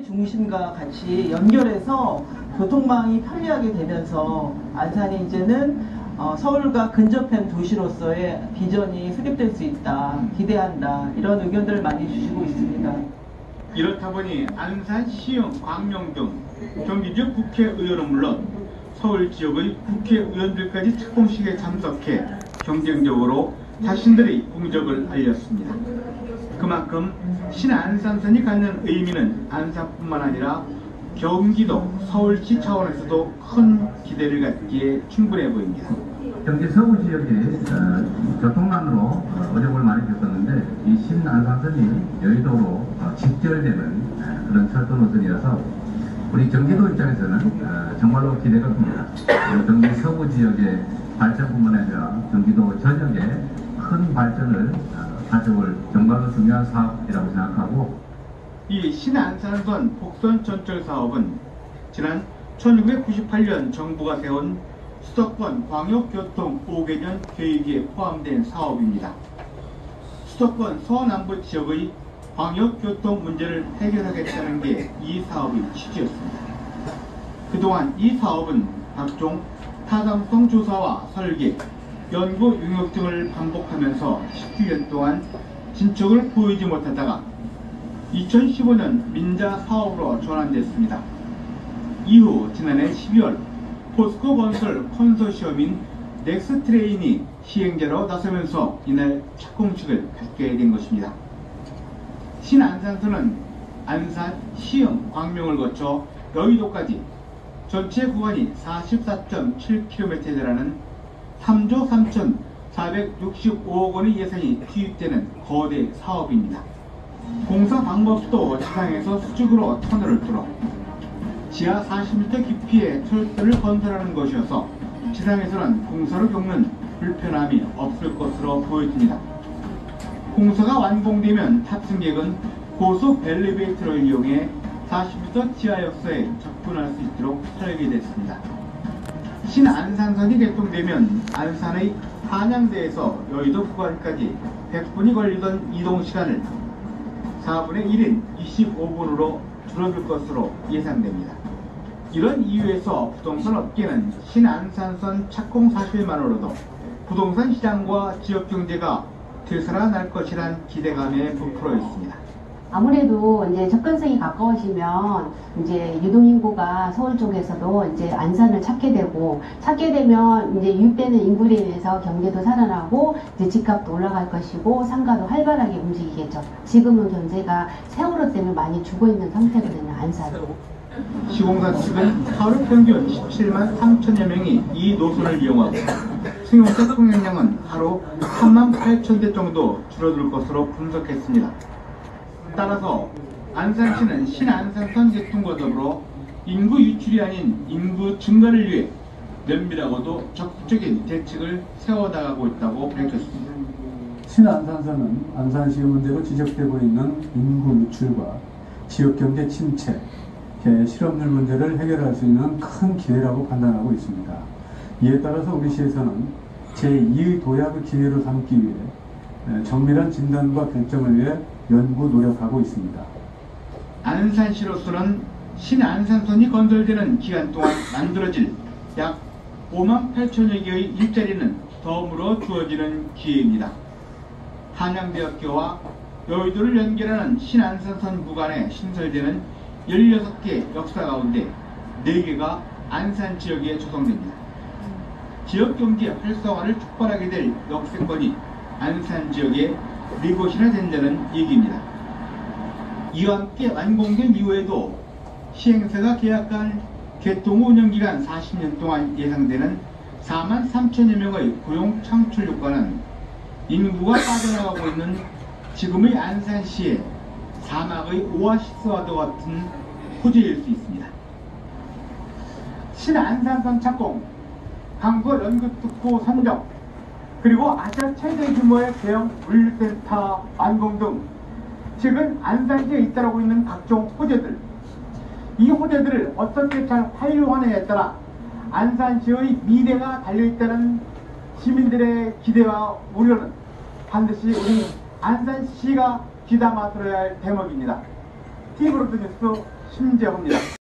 시내 중심과 같이 연결해서 교통망이 편리하게 되면서 안산이 이제는 서울과 근접한 도시로서의 비전이 수립될 수 있다, 기대한다, 이런 의견들을 많이 주시고 있습니다. 이렇다 보니 안산시형 광명 등 경기지역 국회의원은 물론 서울 지역의 국회의원들까지 착공식에 참석해 경쟁적으로 자신들의 공적을 알렸습니다. 그만큼 신안산선이 갖는 의미는 안산뿐만 아니라 경기도, 서울시 차원에서도 큰 기대를 갖기에 충분해 보입니다. 경기 서구 지역에 교통난으로 어려움을 많이 겪었는데 이 신안산선이 여의도로 직결되는 그런 철도 노선이어서 우리 경기도 입장에서는 정말로 기대가 큽니다. 경기 서구 지역의 발전뿐만 아니라 경기도 전역에 큰 발전을 가져올 정말로 중요한 사업이라고 생각하고, 이 신안산선 복선 전철 사업은 지난 1998년 정부가 세운 수도권 광역교통 5개년 계획에 포함된 사업입니다. 수도권 서남부 지역의 광역교통 문제를 해결하겠다는 게 이 사업의 취지였습니다. 그동안 이 사업은 각종 타당성 조사와 설계, 연구 용역 등을 반복하면서 17년 동안 진척을 보이지 못하다가 2015년 민자 사업으로 전환됐습니다. 이후 지난해 12월 포스코 건설 컨소시엄인 넥스트레인이 시행자로 나서면서 이날 착공식을 갖게 된 것입니다. 신안산선은 안산, 시흥, 광명을 거쳐 여의도까지 전체 구간이 44.7km에 달하는 3조 3,465억 원의 예산이 투입되는 거대 사업입니다. 공사 방법도 지상에서 수직으로 터널을 뚫어 지하 40m 깊이의 철도를 건설하는 것이어서 지상에서는 공사로 겪는 불편함이 없을 것으로 보여집니다. 공사가 완공되면 탑승객은 고속 엘리베이터를 이용해 40m 지하 역사에 접근할 수 있도록 설계됐습니다. 신안산선이 개통되면 안산의 한양대에서 여의도 구간까지 100분이 걸리던 이동시간을 4분의 1인 25분으로 줄어들 것으로 예상됩니다. 이런 이유에서 부동산 업계는 신안산선 착공 사실만으로도 부동산 시장과 지역경제가 되살아날 것이란 기대감에 부풀어 있습니다. 아무래도 이제 접근성이 가까워지면 이제 유동인구가 서울 쪽에서도 이제 안산을 찾게 되면 이제 유입되는 인구로 인해서 경제도 살아나고 이제 집값도 올라갈 것이고 상가도 활발하게 움직이겠죠. 지금은 경제가 세월호 때문에 많이 죽어 있는 상태거든요, 안산. 시공사 측은 하루 평균 17만 3천여 명이 이 노선을 이용하고 승용차 통행량은 하루 3만 8천 대 정도 줄어들 것으로 분석했습니다. 따라서 안산시는 신안산선 개통과 더불어 인구 유출이 아닌 인구 증가를 위해 면밀하고도 적극적인 대책을 세워나가고 있다고 밝혔습니다. 신안산선은 안산시의 문제로 지적되고 있는 인구 유출과 지역경제 침체, 실업률 문제를 해결할 수 있는 큰 기회라고 판단하고 있습니다. 이에 따라서 우리 시에서는 제2의 도약의 기회로 삼기 위해 정밀한 진단과 결정을 위해 연구 노력하고 있습니다. 안산시로서는 신안산선이 건설되는 기간 동안 만들어질 약 5만 8천여 개의 일자리는 덤으로 주어지는 기회입니다. 한양대학교와 여의도를 연결하는 신안산선 구간에 신설되는 16개 역사 가운데 4개가 안산 지역에 조성됩니다. 지역경제 활성화를 촉발하게 될 역세권이 안산 지역에 4곳이나 된다는 얘기입니다. 이와 함께 완공된 이후에도 시행사가 계약한 개통 후 운영기간 40년 동안 예상되는 4만 3천여 명의 고용 창출 효과는 인구가 빠져나가고 있는 지금의 안산시의 사막의 오아시스와도 같은 호재일 수 있습니다. 신안산선 착공, 강서 연극특구 선정, 그리고 아시아 최대 규모의 대형 물류센터 완공 등 최근 안산시에 잇따르고 있는 각종 호재들, 이 호재들을 어떻게 잘 활용하느냐에 따라 안산시의 미래가 달려있다는 시민들의 기대와 우려는 반드시 우리 안산시가 귀담아 들어야 할 대목입니다. TV로 통해 투표 심재호입니다.